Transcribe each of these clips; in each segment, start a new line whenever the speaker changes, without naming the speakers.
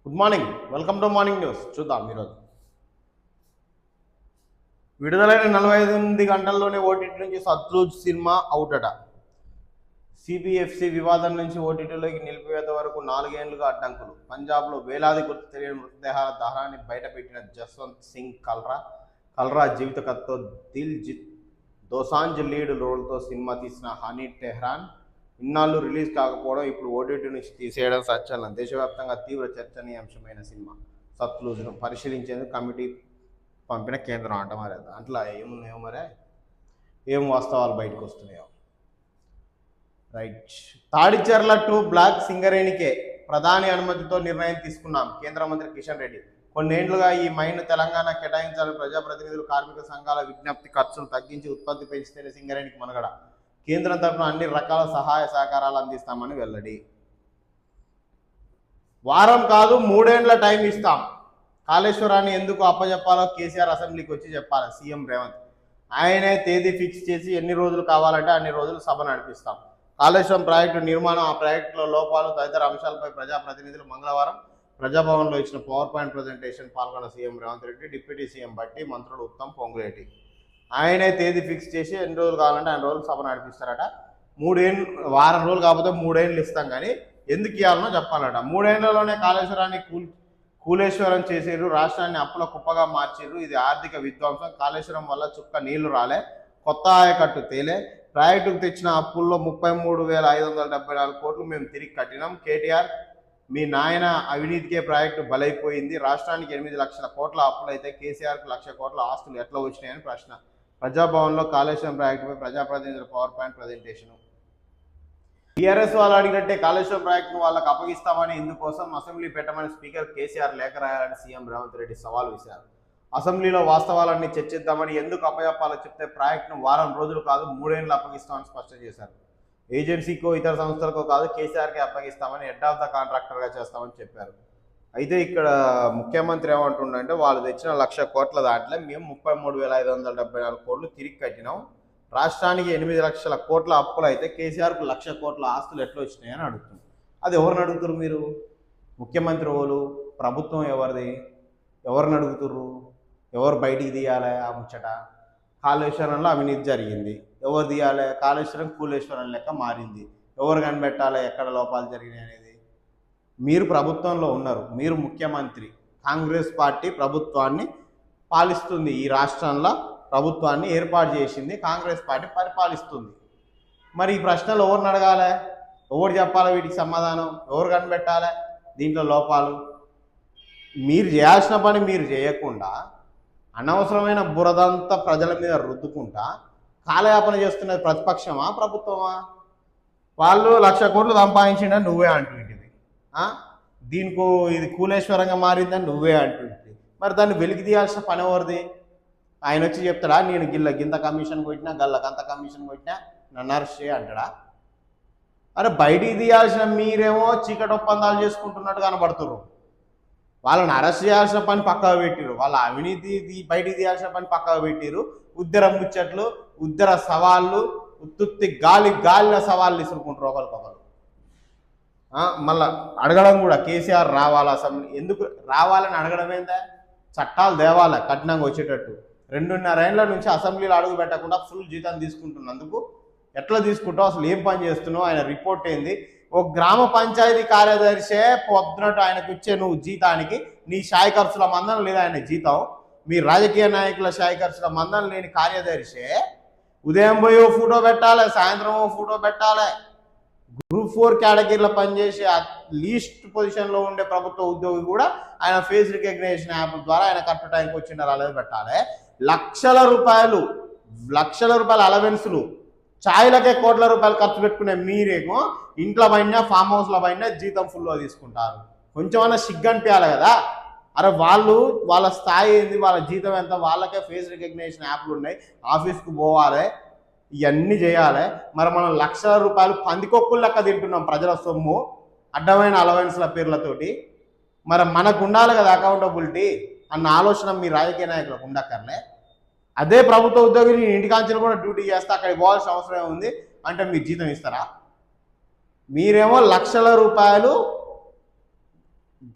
Good morning, welcome to morning news. చూద్దాం ఈరోజు విడుదలైన 48 గంటల్లోనే ఓటీటీ నుంచి సత్లూజ్ సినిమా అవుట్ అట. సిబిఎఫ్సి వివాదం నుంచి ఓటీటీలోకి నిలిపివేత వరకు 4 ఏళ్లుగా అడ్డంకులు. పంజాబ్లో వేలాది గుర్తు తెలియని మృతదేహాల దహనాన్ని బయటపెట్టిన జస్వంత్ సింగ్ కల్రా జీవిత కథతో దిల్జిత్ దోసాంజ్ లీడ్ రోల్తో సినిమా తీసిన హనీ టెహ్రాన్ ఇన్నాళ్ళు రిలీజ్ కాకపోవడం ఇప్పుడు ఓటీటీ నుంచి తీసేయడం సంచలనం. దేశవ్యాప్తంగా తీవ్ర చర్చనీయాంశమైన సినిమా సత్లూజ్ను పరిశీలించేందుకు కమిటీ పంపిన కేంద్రం అంట. మరి అట్లా ఏమున్నాయో మరే ఏం వాస్తవాలు బయటకు వస్తున్నాయో. రైట్. తాడిచెర్ల టు బ్లాక్ సింగరేణికే ప్రధాని అనుమతితో నిర్ణయం తీసుకున్నాం. కేంద్ర మంత్రి కిషన్ రెడ్డి కొన్నేళ్లుగా ఈ మైన్ తెలంగాణ కేటాయించాలని ప్రజాప్రతినిధులు కార్మిక సంఘాల విజ్ఞప్తి. ఖర్చులు తగ్గించి ఉత్పత్తి పెంచితేనే సింగరేణికి మనగడ. కేంద్రం తరఫున అన్ని రకాల సహాయ సహకారాలు అందిస్తామని వెల్లడి. వారం కాదు 3 ఏళ్ల టైం ఇస్తాం. కాళేశ్వరాన్ని ఎందుకు అప్పచెప్పాలో కేసీఆర్ అసెంబ్లీకి వచ్చి చెప్పాలి. సీఎం రేవంత్ ఆయనే తేదీ ఫిక్స్ చేసి ఎన్ని రోజులు కావాలంటే అన్ని రోజులు సభ నడిపిస్తాం. కాళేశ్వరం ప్రాజెక్టు నిర్మాణం, ఆ ప్రాజెక్టులో లోపాలు తదితర అంశాలపై ప్రజాప్రతినిధులు మంగళవారం ప్రజాభవన్లో ఇచ్చిన పవర్ పాయింట్ ప్రజెంటేషన్ పాల్గొన్న CM Revanth Reddy, deputy CM బట్టి, మంత్రులు ఉత్తమ్, పొంగులేటి ఆయనే తేదీ ఫిక్స్ చేసి ఎన్ని రోజులు కావాలంటే అన్ని రోజులు సభ నడిపిస్తారట. 3 ఏళ్ళు, వారం రోజులు కాకపోతే 3 ఏళ్ళు ఇస్తాం, కానీ ఎందుకు ఇవ్వాలనో చెప్పాలట. 3 ఏళ్లలోనే కాళేశ్వరాన్ని కూలేశ్వరం చేసారు, రాష్ట్రాన్ని అప్పుల కుప్పగా మార్చారు. ఇది ఆర్థిక విధ్వంసం. కాళేశ్వరం వల్ల చుక్క నీళ్లు రాలే, కొత్త ఆయకట్టు తేలే. ప్రాజెక్టుకు తెచ్చిన అప్పుల్లో 33,574 కోట్లు మేము తిరిగి కట్టినాం. కేటీఆర్ మీ నాయన అవినీతికే ప్రాజెక్టు బలైపోయింది. రాష్ట్రానికి 8 లక్షల కోట్ల అప్పులు అయితే కేసీఆర్కు 1 లక్ష కోట్ల ఆస్తులు ఎట్లా వచ్చినాయని ప్రశ్న. ప్రజాభవన్లో కాళేశ్వరం ప్రాజెక్టుపై ప్రజాప్రతినిధుల పవర్ పాయింట్ ప్రజెంటేషన్. టీఆర్ఎస్ వాళ్ళు అడిగినట్టే కాళేశ్వరం ప్రాజెక్టును వాళ్ళకి అప్పగిస్తామని, ఇందుకోసం అసెంబ్లీ పెట్టమని స్పీకర్ కేసీఆర్ లేఖ రాయాలని సీఎం రేవంత్ రెడ్డి సవాల్ విసిరారు. అసెంబ్లీలో వాస్తవాలన్నీ చర్చిద్దామని, ఎందుకు అప్పచెప్పాలో చెప్తే ప్రాజెక్టును వారం రోజులు కాదు 3 ఏళ్ళు అప్పగిస్తామని స్పష్టం చేశారు. ఏజెన్సీకో ఇతర సంస్థలకో కాదు, కేసీఆర్కే అప్పగిస్తామని, హెడ్ ఆఫ్ ద కాంట్రాక్టర్గా చేస్తామని చెప్పారు. అయితే ఇక్కడ ముఖ్యమంత్రి ఏమంటుండంటే, వాళ్ళు తెచ్చిన 1 లక్ష కోట్ల దాంట్లో మేము 33,574 కోట్లు తిరిగి కట్టినాం. రాష్ట్రానికి 8 లక్షల కోట్ల అప్పులు అయితే కేసీఆర్కు 1 లక్ష కోట్ల ఆస్తులు ఎట్లా వచ్చినాయని అడుగుతుంది. అది ఎవరిని అడుగుతారు మీరు? ముఖ్యమంత్రి వాళ్ళు, ప్రభుత్వం ఎవరిది? ఎవరిని అడుగుతుర్రు? ఎవరు బయటికి తీయాలి ఆ ముచ్చట? కాళేశ్వరంలో అవినీతి జరిగింది, ఎవరు తీయాలి? కాళేశ్వరం కూలేశ్వరం లెక్క మారింది, ఎవరు కనిపెట్టాలి ఎక్కడ లోపాలు జరిగినాయి అనేది? మీరు ప్రభుత్వంలో ఉన్నారు, మీరు ముఖ్యమంత్రి. కాంగ్రెస్ పార్టీ ప్రభుత్వాన్ని పాలిస్తుంది, ఈ రాష్ట్రంలో ప్రభుత్వాన్ని ఏర్పాటు చేసింది కాంగ్రెస్ పార్టీ, పరిపాలిస్తుంది. మరి ఈ ప్రశ్నలు ఎవరిని అడగాలి? ఎవరు చెప్పాలి వీటికి సమాధానం? ఎవరు కనిపెట్టాలి దీంట్లో లోపాలు? మీరు చేయాల్సిన పని మీరు చేయకుండా అనవసరమైన బురదంతా ప్రజల మీద రుద్దుకుంటా కాలయాపన చేస్తున్నది ప్రతిపక్షమా ప్రభుత్వమా? వాళ్ళు 1 లక్ష కోట్లు సంపాదించిందని నువ్వే అంటుంటివి, దీనికి ఇది కూలేశ్వరంగా మారిందని నువ్వే అంటుంటివి. మరి దాన్ని వెలికి తీయాల్సిన పని ఎవరిది? ఆయన వచ్చి చెప్తాడా, నేను గింత కమిషన్ కొట్టినా, గల్లకంత కమిషన్ కొట్టినా, నన్ను అరెస్ట్ చేయ అంటాడా? అరే బయటికి తీయాల్సిన మీరేమో చీకటి ఒప్పందాలు చేసుకుంటున్నట్టు కనబడుతున్నారు. వాళ్ళని అరెస్ట్ చేయాల్సిన పని పక్కకు పెట్టిరు, వాళ్ళ అవినీతి బయటికి తీయాల్సిన పని పక్కకు పెట్టిరు. ఉద్దర ముచ్చట్లు, ఉద్దర సవాళ్ళు, ఉత్తుత్తి గాలిన సవాళ్ళు ఇసురుకుంటారు ఒకరికొకరు. మళ్ళా అడగడం కూడా కేసీఆర్ రావాలా అసెంబ్లీ? ఎందుకు రావాలని అడగడం ఏందా? చట్టాలు దేవాలా కఠినంగా వచ్చేటట్టు. 2.5 ఏళ్ల నుంచి అసెంబ్లీలో అడుగు పెట్టకుండా ఫుల్ జీతం తీసుకుంటున్నందుకు ఎట్లా తీసుకుంటావు? అసలు ఏం పని చేస్తున్నావు? ఆయన రిపోర్ట్ ఏంది? ఒక గ్రామ పంచాయతీ కార్యదర్శే పొద్దునట్టు ఆయనకు ఇచ్చే నువ్వు జీతానికి నీ షాయి ఖర్చుల మందం లేదా ఆయన జీతం? మీ రాజకీయ నాయకుల షాయి ఖర్చుల మందం లేని కార్యదర్శే ఉదయం పోయి ఫోటో పెట్టాలి, సాయంత్రం ఫోటో పెట్టాలి. గ్రూప్ 4 కేటగిరీలో పనిచేసే లీస్ట్ పొజిషన్లో ఉండే ప్రభుత్వ ఉద్యోగి కూడా ఆయన ఫేస్ రికగ్నిషన్ యాప్ ద్వారా ఆయన కరెక్ట్ టైంకి వచ్చిన రాలేదు పెట్టాలి. లక్షల రూపాయలు అలవెన్సులు, ఛాయలకే కోట్ల రూపాయలు ఖర్చు పెట్టుకునే మీరేమో ఇంట్లో పైన ఫామ్ హౌస్లో పైన జీతం ఫుల్గా తీసుకుంటారు. కొంచెమన్నా సిగ్గు అనిపించాలి కదా. అరే వాళ్ళ స్థాయి ఏంది, వాళ్ళ జీతం ఎంత, వాళ్ళకే ఫేస్ రికగ్నిషన్ యాప్లు ఉన్నాయి, ఆఫీస్కి పోవాలి, ఇవన్నీ చేయాలి. మరి మనం లక్షల రూపాయలు పందికొక్కులు లెక్క తింటున్నాం ప్రజల సొమ్ము అడ్డమైన అలవెన్స్ల పేర్లతోటి. మరి మనకు ఉండాలి కదా అకౌంటబిలిటీ అన్న ఆలోచన మీ రాజకీయ నాయకులకు ఉండక్కర్లే. అదే ప్రభుత్వ ఉద్యోగి నేను ఇంటికాంచెలు కూడా డ్యూటీ చేస్తా, అక్కడికి పోవాల్సిన అవసరం ఉంది అంటే మీకు జీతం ఇస్తారా? మీరేమో లక్షల రూపాయలు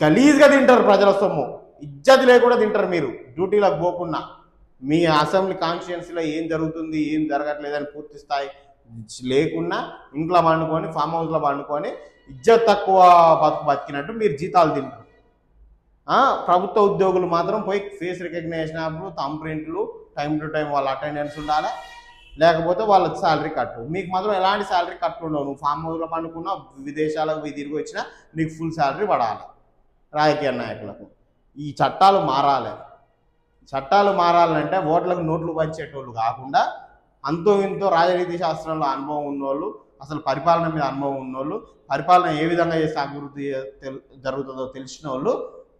గలీజ్గా తింటారు ప్రజల సొమ్ము, ఇజ్జత్ లేకుండా తింటారు. మీరు డ్యూటీలకు పోకుండా మీ అసెంబ్లీ కాన్స్టిట్యున్సీలో ఏం జరుగుతుంది ఏం జరగట్లేదని పూర్తి స్థాయి లేకుండా ఇంట్లో పండుకొని ఫామ్ హౌస్లో పండుకొని ఇజ్జత్ తక్కువ బతికినట్టు మీరు జీతాలు తింటారు. ప్రభుత్వ ఉద్యోగులు మాత్రం పోయి ఫేస్ రికగ్నేషన్ అప్పుడు థంబ్ ప్రింట్లు టైం టు టైం వాళ్ళ అటెండెన్స్ ఉండాలి, లేకపోతే వాళ్ళకి శాలరీ కట్టు. మీకు మాత్రం ఎలాంటి శాలరీ కట్టు ఉండవు. నువ్వు ఫామ్ హౌస్లో పండుకున్నా విదేశాలకు తిరిగి వచ్చినా నీకు ఫుల్ శాలరీ పడాలి. రాజకీయ నాయకులకు ఈ చట్టాలు మారాలి. చట్టాలు మారాలంటే ఓట్లకు నోట్లు పంచేటోళ్ళు కాకుండా అంతో ఇంతో రాజనీతి శాస్త్రంలో అనుభవం ఉన్నోళ్ళు, అసలు పరిపాలన మీద అనుభవం ఉన్నోళ్ళు, పరిపాలన ఏ విధంగా చేస్తే అభివృద్ధి జరుగుతుందో తెలిసిన వాళ్ళు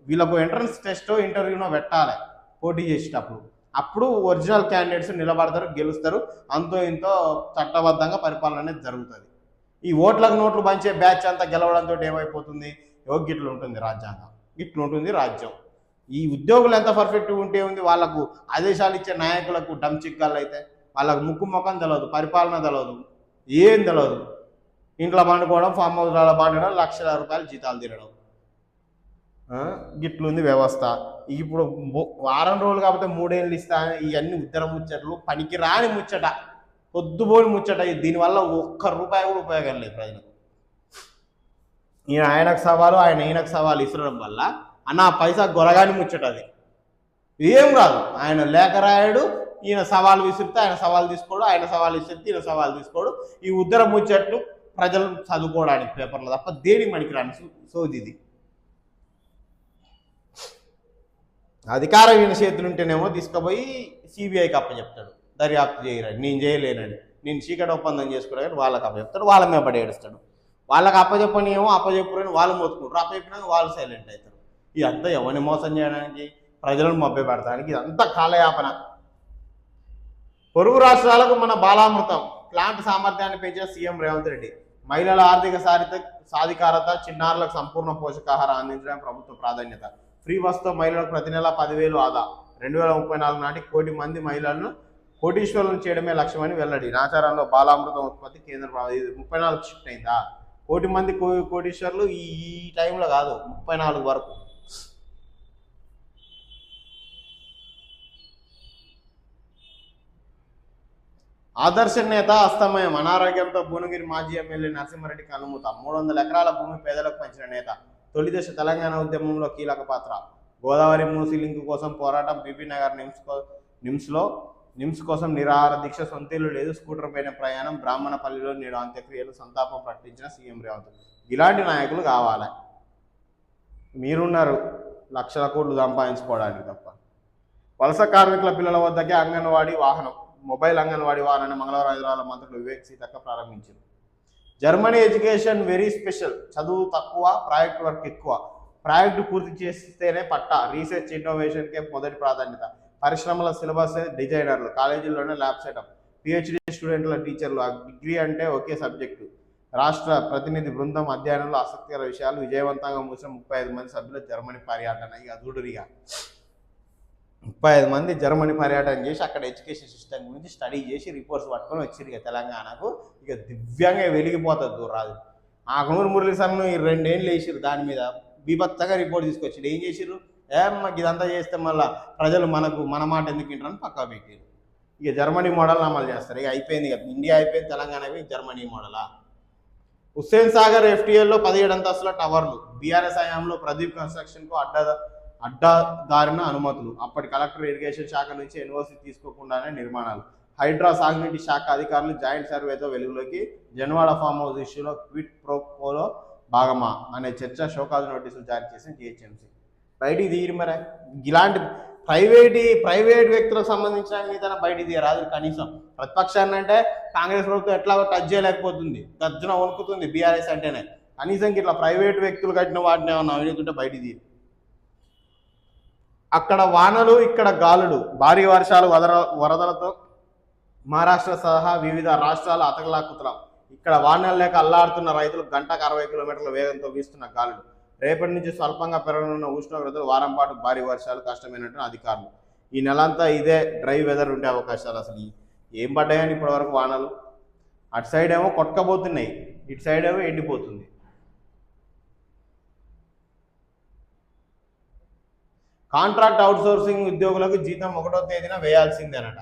వీళ్ళకు ఎంట్రన్స్ టెస్టో ఇంటర్వ్యూనో పెట్టాలి పోటీ చేసేటప్పుడు. అప్పుడు ఒరిజినల్ క్యాండిడేట్స్ నిలబడతారు, గెలుస్తారు. అంతో ఇంతో చట్టబద్ధంగా పరిపాలన అనేది జరుగుతుంది. ఈ ఓట్లకు నోట్లు పంచే బ్యాచ్ అంతా గెలవడంతో ఏమైపోతుంది, గిట్లు ఉంటుంది రాజ్యాంగం, గిట్లు ఉంటుంది రాజ్యం. ఈ ఉద్యోగులు ఎంత పర్ఫెక్ట్గా ఉంటే ఉంది, వాళ్ళకు ఆదేశాలు ఇచ్చే నాయకులకు డంచిక్కాళ్ళు అయితే వాళ్ళకు ముక్కు ముఖం తెలియదు, పరిపాలన తెలియదు, ఏం తెలియదు. ఇంట్లో పండుకోవడం, ఫామ్ హౌస్లో పండడం, లక్షల రూపాయలు జీతాలు తినడం, గిట్లుంది వ్యవస్థ. ఇప్పుడు వారం రోజులు కాకపోతే 3 ఏళ్ళు ఇస్తా, ఇవన్నీ ఉత్తర ముచ్చట్లు, పనికి రాని ముచ్చట, పొద్దుపోని ముచ్చట. దీనివల్ల ₹1 కూడా ఉపయోగం లేదు ప్రజలకు. ఆయనకు సవాలు, ఈయనకు సవాలు ఇసరడం వల్ల పైసా గొరగాని ముచ్చట. అది ఏం కాదు. ఆయన లేఖ రాయడు, ఈయన సవాలు విసిరితే ఆయన సవాలు తీసుకోడు, ఆయన సవాలు విసిరితే ఈయన సవాలు తీసుకోడు. ఈ ఉత్తర ముచ్చట్లు ప్రజలు చదువుకోవడానికి పేపర్లో తప్ప దేనికి పనికిరాని సోది ఇది. అధికారం ఈయన చేతులు ఉంటేనేమో తీసుకుపోయి సిబిఐకి అప్పచెప్తాడు, దర్యాప్తు చేయరని, నేను చేయలేనని, నేను చీకటి ఒప్పందం చేసుకున్నాను వాళ్ళకి అప్పచెప్తాడు, వాళ్ళ మీద పడి ఏడుస్తాడు. వాళ్ళకి అప్పచెప్పని ఏమో అప్పచెప్పురని వాళ్ళు మోసుకుంటారు, అప్పచెప్పినాక వాళ్ళు సైలెంట్ అవుతారు. ఇదంతా ఎవరిని మోసం చేయడానికి, ప్రజలను మభ్య పెడతానికి ఇదంతా కాలయాపన. పొరుగు రాష్ట్రాలకు మన బాలామృతం ప్లాంట్ సామర్థ్యాన్ని పెంచిన సీఎం రేవంత్ రెడ్డి. మహిళల ఆర్థిక సాధికారత, చిన్నారులకు సంపూర్ణ పోషకాహారం అందించడం ప్రభుత్వ ప్రాధాన్యత. ఫ్రీ బస్తో మహిళలకు ప్రతి నెల 10,000 ఆదా. 2034 నాటికి 1 కోటి మంది మహిళలను కోటీశ్వరులను చేయడమే లక్ష్యమని వెల్లడి. నాచారంలో బాలామృతం ఉత్పత్తి కేంద్ర 34 షిఫ్ట్ అయిందా? 1 కోటి మంది కోటీశ్వరులు ఈ టైంలో కాదు, 34 వరకు. ఆదర్శ నేత అస్తమయం. అనారోగ్యంతో భువనగిరి మాజీ ఎమ్మెల్యే నరసింహారెడ్డి కన్నుమూత. 300 ఎకరాల భూమి పేదలకు పంచిన నేత. తొలిదశ తెలంగాణ ఉద్యమంలో కీలక పాత్ర. గోదావరి మూసి లింక్ కోసం పోరాటం. బీబీనగర్ నిమ్స్ కోసం నిరాహార దీక్ష. సొంతేళ్లు లేదు, స్కూటర్ పైన ప్రయాణం. బ్రాహ్మణపల్లిలో నేడు అంత్యక్రియలు. సంతాపం ప్రకటించిన సీఎం రేవంత్. ఇలాంటి నాయకులు కావాలి. మీరున్నారు లక్షల కోట్లు సంపాదించుకోవడానికి తప్ప. వలస కార్మికుల పిల్లల వద్దకే అంగన్వాడీ వాహనం. మొబైల్ అంగన్వాడీ వాహనాన్ని మంగళవారం హైదరాబాద్ మంత్రులు వివేక్ సీతక్క ప్రారంభించారు. Germany education very special. చదువు తక్కువ, ప్రాజెక్ట్ వర్క్ ఎక్కువ. ప్రాజెక్టు పూర్తి చేస్తేనే పట్టా. రీసెర్చ్ ఇన్నోవేషన్కే మొదటి ప్రాధాన్యత. పరిశ్రమల సిలబస్ డిజైనర్లు. కాలేజీల్లోనే ల్యాబ్ సెటప్. పిహెచ్డి స్టూడెంట్ల టీచర్లు. డిగ్రీ అంటే ఒకే సబ్జెక్టు. రాష్ట్ర ప్రతినిధి బృందం అధ్యయనంలో ఆసక్తికర విషయాలు. విజయవంతంగా మూసిన 35 మంది సభ్యుల జర్మనీ పర్యటన. ఇక చూడురిగా 35 మంది జర్మనీ పర్యటన చేసి అక్కడ ఎడ్యుకేషన్ సిస్టమ్ గురించి స్టడీ చేసి రిపోర్ట్స్ పట్టుకొని వచ్చారు ఇక తెలంగాణకు. ఇక దివ్యంగా వెలిగిపోతుంది దూరాదు. ఆ కొనూరు మురళీసార్ను 2 ఏళ్ళు వేసిరు, దాని మీద బీభత్సంగా రిపోర్ట్ తీసుకొచ్చారు. ఏం చేసిర్రు, మాకు ఇదంతా చేస్తే మళ్ళీ ప్రజలు మన మాట ఎందుకు వింటారని పక్కా పెట్టారు. ఇక జర్మనీ మోడల్ అమలు చేస్తారు. ఇక అయిపోయింది, ఇక ఇండియా అయిపోయింది, తెలంగాణ అయిపోయింది, జర్మనీ మోడలా. హుస్సేన్ సాగర్ FTLలో 17 అంతస్తుల టవర్లు. బీఆర్ఎస్ హయాంలో ప్రదీప్ కన్స్ట్రక్షన్కు అడ్డదారిన అనుమతులు. అప్పటి కలెక్టర్ ఇరిగేషన్ శాఖ నుంచి ఎన్ఓసి తీసుకోకుండానే నిర్మాణాలు. హైడ్రా సాగునీటి శాఖ అధికారులు జాయింట్ సర్వేతో వెలుగులోకి. జన్వాడ ఫామ్ హౌస్ ఇష్యూలో క్విట్ ప్రోకోలో భాగమా అనే చర్చ. షోకాజ్ నోటీసులు జారీ చేసిన GHMC. బయటికి తీయరు మరి. ఇలాంటి ప్రైవేట్ వ్యక్తులకు సంబంధించిన తన బయటికి తీయరాదు. కనీసం ప్రతిపక్షాన్ని అంటే కాంగ్రెస్ ప్రభుత్వం ఎట్లాగో టచ్ చేయలేకపోతుంది, గర్జన వణుకుతుంది బీఆర్ఎస్ అంటేనే. కనీసం ఇట్లా ప్రైవేట్ వ్యక్తులు కట్టిన వాటిని ఏమన్నా అవినీతుంటే బయటికి తీరు. అక్కడ వానలు, ఇక్కడ గాలులు. భారీ వర్షాలు, వరదలతో మహారాష్ట్ర సహా వివిధ రాష్ట్రాల అతకలాకుతలం. ఇక్కడ వానలు లేక అల్లాడుతున్న రైతులు. గంటకు 60 కిలోమీటర్ల వేగంతో వీస్తున్న గాలులు. రేపటి నుంచి స్వల్పంగా పెరగనున్న ఉష్ణోగ్రతలు. వారం పాటు భారీ వర్షాలు కష్టమైనట్టు అధికారులు. ఈ నెలంతా ఇదే డ్రై వెదర్ ఉండే అవకాశాలు. అసలు ఏం పడ్డాయని ఇప్పటి వరకు వానలు. అటు సైడ్ ఏమో కొట్టకపోతున్నాయి, ఇటు సైడ్ ఏమో ఎండిపోతుంది. కాంట్రాక్ట్ అవుట్సోర్సింగ్ ఉద్యోగులకు జీతం 1వ తేదీన వేయాల్సిందేనట.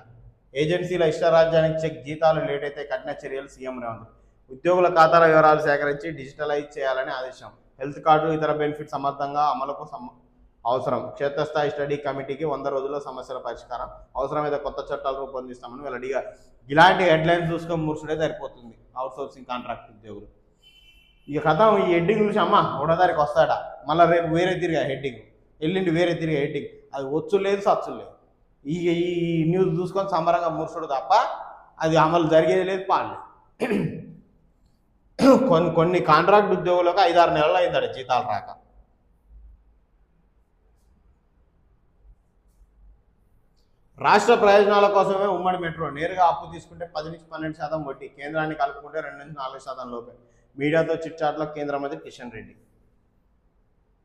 ఏజెన్సీల ఇష్టరాజ్యానికి చెక్ జీతాలు లేట్ అయితే కఠిన చర్యలు సీఎం రేవంత్. ఉద్యోగుల ఖాతాల వివరాలు సేకరించి డిజిటలైజ్ చేయాలని ఆదేశం. హెల్త్ కార్డులు ఇతర బెనిఫిట్ సమర్థంగా అమలుకు అవసరం. క్షేత్రస్థాయి స్టడీ కమిటీకి 100 రోజుల్లో సమస్యల పరిష్కారం. అవసరమైతే కొత్త చట్టాలు రూపొందిస్తామని వెల్లడిగా. ఇలాంటి హెడ్లైన్స్ చూసుకొని మురుసుడే సరిపోతుంది అవుట్సోర్సింగ్ కాంట్రాక్ట్ ఉద్యోగులు. ఇక కథ ఈ హెడ్డింగ్ చూసి అమ్మ 1వ తారీఖు వస్తాడా, మళ్ళీ రేపు వేరే తిరిగా హెడ్డింగ్, ఎల్లుండి వేరే తిరిగా హెడ్డింగ్, అది వచ్చు లేదు సచ్చు లేదు. ఈ న్యూస్ చూసుకొని సంబరంగా మురుసుడు తప్ప అది అమలు జరిగేది లేదు పాడలేదు. కొన్ని కాంట్రాక్ట్ ఉద్యోగులకు 5-6 నెలలు అయిందట జీతాలు రాక. రాష్ట్ర ప్రయోజనాల కోసమే ఉమ్మడి మెట్రో. నేరుగా అప్పు తీసుకుంటే 10-12% వడ్డీ, కేంద్రాన్ని కలుపుకుంటే 2-4% లోపే. మీడియాతో చిట్చాట్లో కేంద్ర మంత్రి కిషన్ రెడ్డి.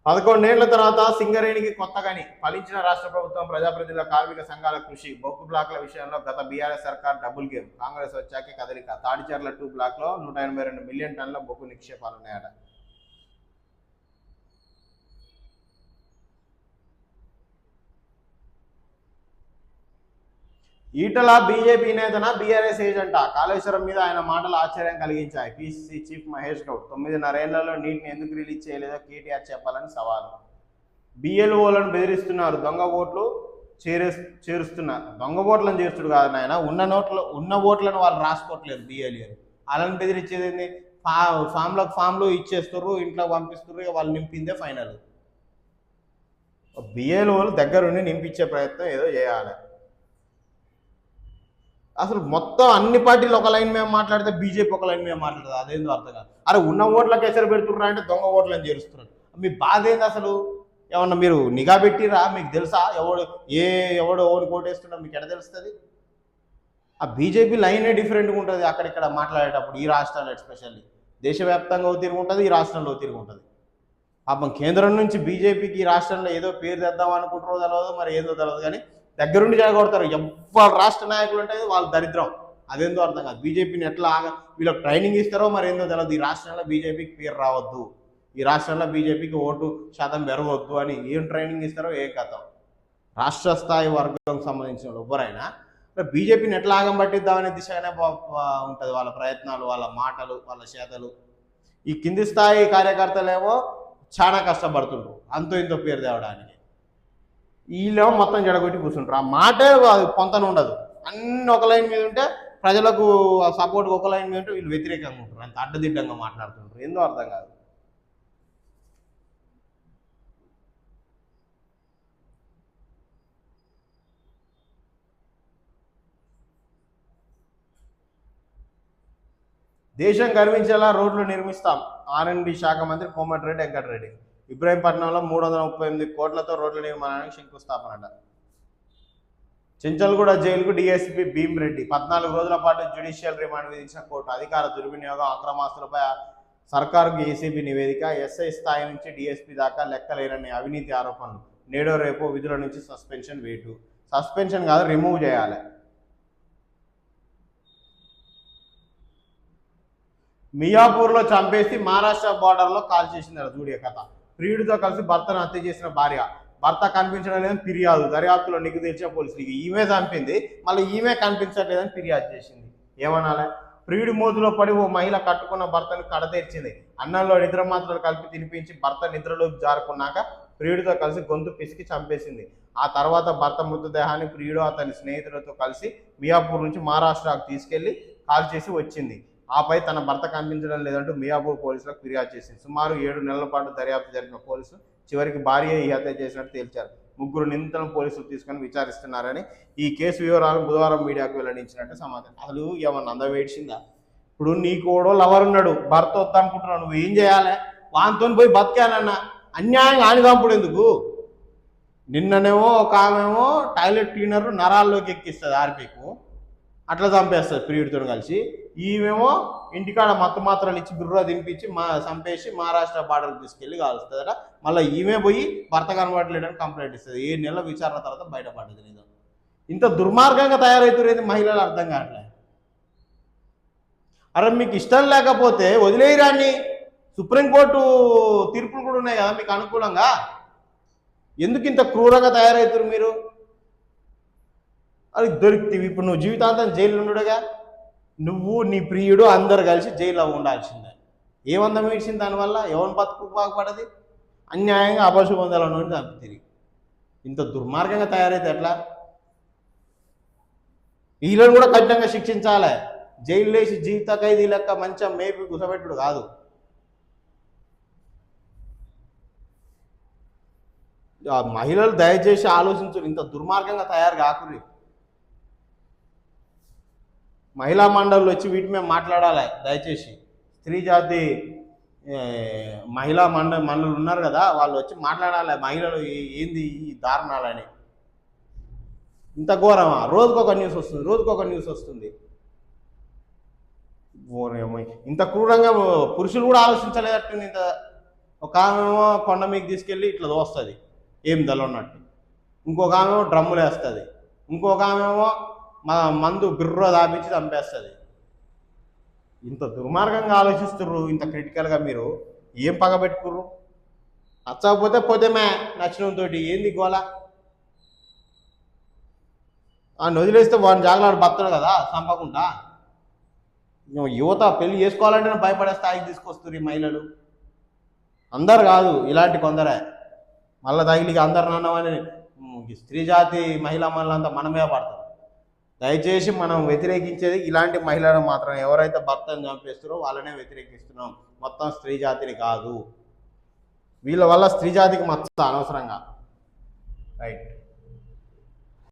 11 ఏళ్ల తర్వాత సింగరేణికి కొత్త గని. ఫలించిన రాష్ట్ర ప్రభుత్వం, ప్రజాప్రతినిధుల, కార్మిక సంఘాల కృషి. బొగ్గు బ్లాక్ల విషయంలో గత బీఆర్ఎస్ సర్కార్ డబుల్ గేమ్. కాంగ్రెస్ వచ్చాకే కదలిక. తాడిచర్ల 2 బ్లాక్లో 182 మిలియన్ టన్నుల బొగ్గు నిక్షేపాలున్నాయట. ఈటల బీజేపీ నేతన బీఆర్ఎస్ ఏజెంటా. కాళేశ్వరం మీద ఆయన మాటలు ఆశ్చర్యం కలిగించాయి. పీసీసీ చీఫ్ మహేష్ గౌడ్ 9.5 ఏళ్లలో నీటిని ఎందుకు రిలీజ్ చేయలేదో కేటీఆర్ చెప్పాలని సవాలు. బిఎల్ఓలను బెదిరిస్తున్నారు, దొంగ ఓట్లు చేరుస్తున్నారు. దొంగ ఓట్లను చేరుస్తుడు కాదు నాయన, ఉన్న ఓట్లను వాళ్ళు రాసుకోవట్లేదు బిఎల్ఏలు. వాళ్ళని బెదిరించేది ఏంది? ఫామ్లు ఇచ్చేస్తారు, ఇంట్లో పంపిస్తారు, వాళ్ళు నింపిందే ఫైనల్. బిఎల్ఓలు దగ్గరుండి నింపించే ప్రయత్నం ఏదో చేయాలి. అసలు మొత్తం అన్ని పార్టీలు ఒక లైన్ మేము మాట్లాడితే బీజేపీ ఒక లైన్ మేము మాట్లాడుతుంది. అదేందో అర్థం కాదు. అరే ఉన్న ఓట్లకు ఎసరు పెడుతున్నారు అంటే దొంగ ఓట్లను చేరుస్తున్నారు. మీ బాధ ఏంది అసలు? ఏమన్నా మీరు నిఘా పెట్టిరా? మీకు తెలుసా ఎవడు ఓడి కోటేస్తున్నా మీకు ఎక్కడ తెలుస్తుంది? ఆ బీజేపీ లైనే డిఫరెంట్గా ఉంటుంది అక్కడిక్కడ మాట్లాడేటప్పుడు. ఈ రాష్ట్రాల్లో ఎస్పెషల్లీ దేశవ్యాప్తంగా తిరిగి ఉంటుంది, ఈ రాష్ట్రంలో తిరిగి ఉంటుంది. పాపం కేంద్రం నుంచి బీజేపీకి ఈ రాష్ట్రంలో ఏదో పేరు తెద్దాం అనుకుంటారో తెలియదు, మరి ఏదో తెలియదు, కానీ దగ్గరుండి జరగొడతారు. ఎవరు రాష్ట్ర నాయకులు అంటే వాళ్ళు దరిద్రం. అదేందో అర్థం కాదు. బీజేపీని ఎట్లా వీళ్ళకి ట్రైనింగ్ ఇస్తారో మరి ఏందో తెలియదు. ఈ రాష్ట్రంలో బీజేపీకి పేరు రావద్దు, ఈ రాష్ట్రంలో బీజేపీకి ఓటు శాతం పెరగవద్దు అని ఏం ట్రైనింగ్ ఇస్తారో ఏ కథ. రాష్ట్ర స్థాయి వర్గం సంబంధించిన ఎవరైనా బీజేపీని ఎట్లా ఆగం పట్టిద్దామనే దిశగానే ఉంటుంది వాళ్ళ ప్రయత్నాలు, వాళ్ళ మాటలు, వాళ్ళ చేతలు. ఈ కింది స్థాయి కార్యకర్తలేమో చాలా కష్టపడుతుంటారు అంతో ఇంతో పేరు తేవడానికి. వీళ్ళేమో మొత్తం జడగొట్టి కూర్చుంటారు. ఆ మాటే పొంతన ఉండదు. అన్ని ఒక లైన్ మీద ఉంటే ప్రజలకు సపోర్ట్ ఒక లైన్ మీద ఉంటే వీళ్ళు వ్యతిరేకంగా ఉంటారు. అంత అడ్డదిడ్డంగా మాట్లాడుతుంటారు. ఏందో అర్థం కాదు. దేశం గర్వించేలా రోడ్లు నిర్మిస్తాం. ఆర్ఎండ్బి శాఖ మంత్రి కోమటిరెడ్డి వెంకటరెడ్డి. ఇబ్రాహీంపట్నంలో 338 కోట్లతో రోడ్ల నిర్మాణానికి శంకుస్థాపన. చెంచల్గూడ జైలుకు డీఎస్పీ భీమ్రెడ్డి. 14 రోజుల పాటు జ్యుడిషియల్ రిమాండ్ విధించిన కోర్టు. అధికార దుర్వినియోగం, అక్రమాస్తులపై సర్కారుకు ఏసీబీ నివేదిక. ఎస్ఐ స్థాయి నుంచి డీఎస్పీ దాకా లెక్కలేనని అవినీతి ఆరోపణలు. నేడో రేపో విధుల నుంచి సస్పెన్షన్ వేటు. సస్పెన్షన్ కాదు, రిమూవ్ చేయాలి. మియాపూర్లో చంపేసి మహారాష్ట్ర బార్డర్లో కాల్ చేసింది చూడే కథ. ప్రియుడితో కలిసి భర్తను హత్య చేసిన భార్య. భర్త కనిపించడం లేదని ఫిర్యాదు. దర్యాప్తులో నిగ్గు తెచ్చిన పోలీసులు. ఈమె చంపింది, మళ్ళీ ఈమె కనిపించట్లేదని ఫిర్యాదు చేసింది. ఏమనాలి? ప్రియుడి మోతులో పడి ఓ మహిళ కట్టుకున్న భర్తను కడతీర్చింది. అన్నంలో నిద్ర మాత్రలు కలిపి తినిపించి భర్త నిద్రలోకి జారుకున్నాక ప్రియుడితో కలిసి గొంతు పిసికి చంపేసింది. ఆ తర్వాత భర్త మృతదేహాన్ని ప్రియుడు అతని స్నేహితులతో కలిసి మియాపూర్ నుంచి మహారాష్ట్రకు తీసుకెళ్లి కాల్ చేసి వచ్చింది. ఆపై తన భర్త కనిపించడం లేదంటూ మియాపూర్ పోలీసులకు ఫిర్యాదు చేసింది. సుమారు 7 నెలల పాటు దర్యాప్తు జరిపిన పోలీసులు చివరికి భార్య ఈ హత్య చేసినట్టు తేల్చారు. 3 నిందితులను పోలీసులు తీసుకొని విచారిస్తున్నారని ఈ కేసు వివరాలను బుధవారం మీడియాకు వెల్లడించినట్టు సమాచారం. అసలు ఏమన్నా అందవేడ్చిందా? ఇప్పుడు నీకు ఓడో లవర్ ఉన్నాడు, భర్త వద్దనుకుంటున్నావు, నువ్వు ఏం చేయాలి? వాంతో పోయి బతికానన్నా అన్యాయంగా ఆనిదాంపుడు ఎందుకు? నిన్ననేమో ఒక ఆమెమో టాయిలెట్ క్లీనర్ నరాల్లోకి ఎక్కిస్తుంది ఆర్పీకు, అట్లా చంపేస్తుంది ప్రియుడితో కలిసి. ఈమెమో ఇంటికాడ మత్తు మాత్రలు ఇచ్చి గుర్ర తినిపించి చంపేసి మహారాష్ట్ర బార్డర్కి తీసుకెళ్ళి కాలుస్తుందట. మళ్ళీ ఈమె పోయి భర్త కనబడలేడని కంప్లైంట్ ఇస్తుంది. 7 నెలల విచారణ తర్వాత బయటపడ్డది. నేను ఇంత దుర్మార్గంగా తయారవుతురేది మహిళలు అర్థం కావట్లే. అరే మీకు ఇష్టం లేకపోతే వదిలేయరాన్ని. సుప్రీంకోర్టు తీర్పులు కూడా ఉన్నాయి కదా మీకు అనుకూలంగా. ఎందుకు ఇంత క్రూరంగా తయారవుతారు మీరు? అది దొరికితివి ఇప్పుడు నువ్వు జీవితాంతం జైలు ఉండడుగా, నువ్వు నీ ప్రియుడు అందరు కలిసి జైల్లో ఉండాల్సిందే. ఏమందం ఇచ్చింది దానివల్ల? ఎవరిని బతుకు బాగుపడది? అన్యాయంగా అపశుబంధాల నుండి చంపి తిరిగి ఇంత దుర్మార్గంగా తయారైతే ఎట్లా? వీళ్ళని కూడా కఠినంగా శిక్షించాలి. జైలు వేసి జీవిత ఖైదీ లెక్క మంచిగా మేపి గుసబెట్టుడు కాదు. మహిళలు దయచేసి ఆలోచించరు, ఇంత దుర్మార్గంగా తయారు కాకుర్రి. మహిళా మండళ్ళు వచ్చి వీటి మీద మాట్లాడాలి దయచేసి. స్త్రీ జాతి మహిళా మండలు ఉన్నారు కదా, వాళ్ళు వచ్చి మాట్లాడాలి. మహిళలు ఏంది ఈ దారుణాలని. ఇంత ఘోరమా? రోజుకొక న్యూస్ వస్తుంది. ఇంత క్రూరంగా పురుషులు కూడా ఆలోచించలేదట్టుంది. ఇంత ఒక ఆమెమో కొండ మీకు తీసుకెళ్ళి ఇట్లా దోస్తుంది ఏం దలున్నట్టు, ఇంకొక ఆమెమో డ్రమ్ములు వేస్తుంది, ఇంకొక ఆమెమో మందు బిర్ర దాపించి చంపేస్తుంది. ఇంత దుర్మార్గంగా ఆలోచిస్తుర్రు, ఇంత క్రిటికల్గా మీరు ఏం పగబెట్టుకుర్రు? నచ్చకపోతే పోతేమే నచ్చినంతో ఏంది గోలా? వదిలేస్తే వాడిని జాగ్రత్త బతాడు కదా చంపకుండా. యువత పెళ్లి చేసుకోవాలంటే భయపడే స్థాయికి తీసుకొస్తారు ఈ మహిళలు. అందరు కాదు, ఇలాంటి కొందరే. మళ్ళీ తగిలికి అందరు నాన్నమని స్త్రీ జాతి మహిళా మహిళలంతా మనమే పడతారు. దయచేసి మనం వ్యతిరేకించేది ఇలాంటి మహిళలను మాత్రం. ఎవరైతే భర్తను చంపేస్తారో వాళ్ళనే వ్యతిరేకిస్తున్నాం, మొత్తం స్త్రీ జాతిని కాదు. వీళ్ళ వల్ల స్త్రీ జాతికి మచ్చ అనవసరంగా. రైట్.